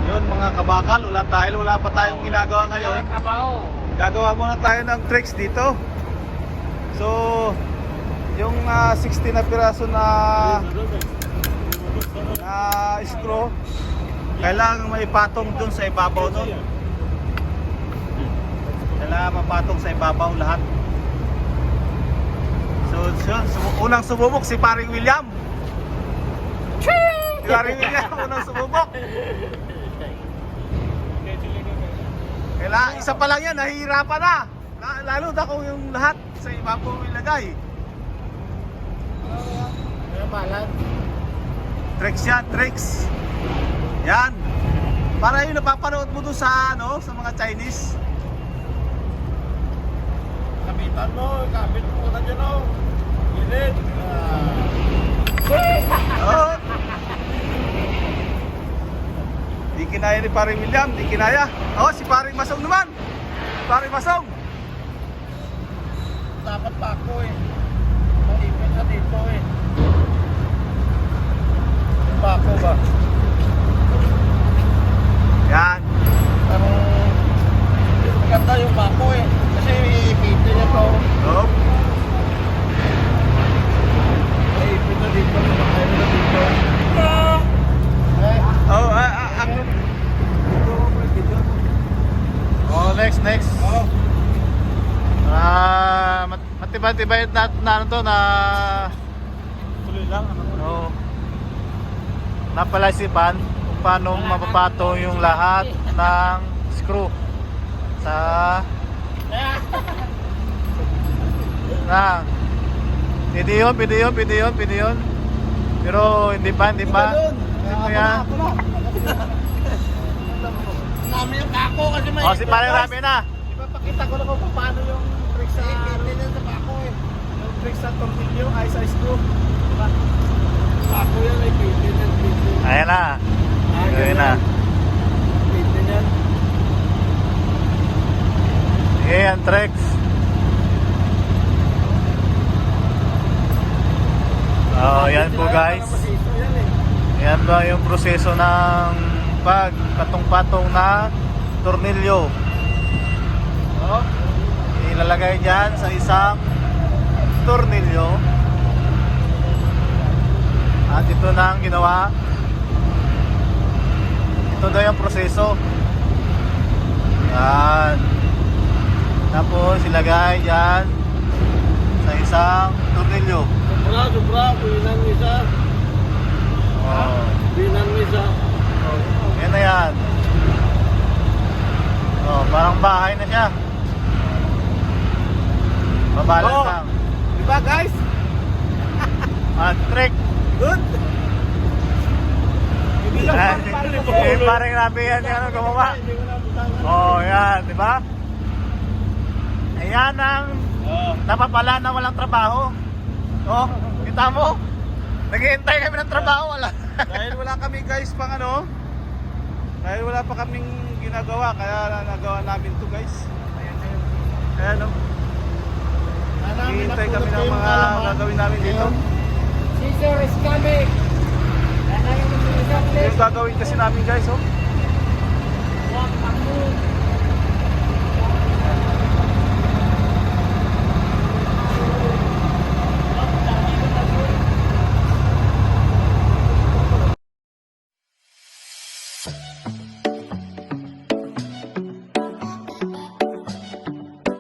Yun mga kabakal, wala pa tayong ginagawa ngayon. Gagawa muna tayo ng tricks dito. So, yung 60 na piraso na screw, kailangan maipatong dun sa ibabaw nun. Kailangan mapatong sa ibabaw lahat. So, unang sumubok si Paring William. Si Paring William, unang sumubok. Kailangan, isa pa lang yan, nahihirapan na. Lalo na kung yung lahat sa ibabaw ilagay. Tricks yan, tricks. Yan. Para yung napapanood mo doon sa, sa mga Chinese. Kapitan mo, kapit mo na dyan o. Gilid. Oh. Di kinaya ni Paring William, di kinaya. Oh, si Paring Masong naman. Paring Masong. Dapat pa ako eh. Maipin na dito eh. Pa ako ba? Yan. Maganda yung bako eh. Kasi iipitin niya to. Oh. Maipin na dito. Maipin na dito. Oh, Oh, next. Oh. Matibay-tibay na ano to na Tuloy lang. oh, napalaisipan kung paano mapapatong yung lahat ng screw sa pwede yun pero hindi pa ito yan namin yung kako kasi may Oh, si Paring Rami na. ipapakita ko na kung paano yung trick sa sa kako eh Yung tricks sa tornilyo ay sa screw. Diba? kako yan ay pitin Ayan na. Ayan na. pitin yan Ayan, tricks. Oh, yan po guys. Yan ba yung proseso ng pagpatong-patong na tornilyo. Oh, ilalagay dyan sa isang tornilyo. At ito na ang ginawa. Ito daw yung proseso. Yan. Tapos ilagay dyan sa isang tornilyo. Sobra, binan misa. Oh. Binan misa. Yan na yan. Oh, parang bahay na siya. Babalan lang. Diba guys? Trick. Good. Parang Rabi yan yung gumawa. Oh, yan, di ba? Ayan ang napapala na walang trabaho. Oh, kita mo? Naghihintay kami ng trabaho, wala. Dahil wala kami guys pang dahil wala pa kaming ginagawa, kaya nagawa namin to guys. Ayan o. Naghihintay kami ng mga gagawin namin dito. Scissor is coming. Yung gagawin kasi namin guys, oh.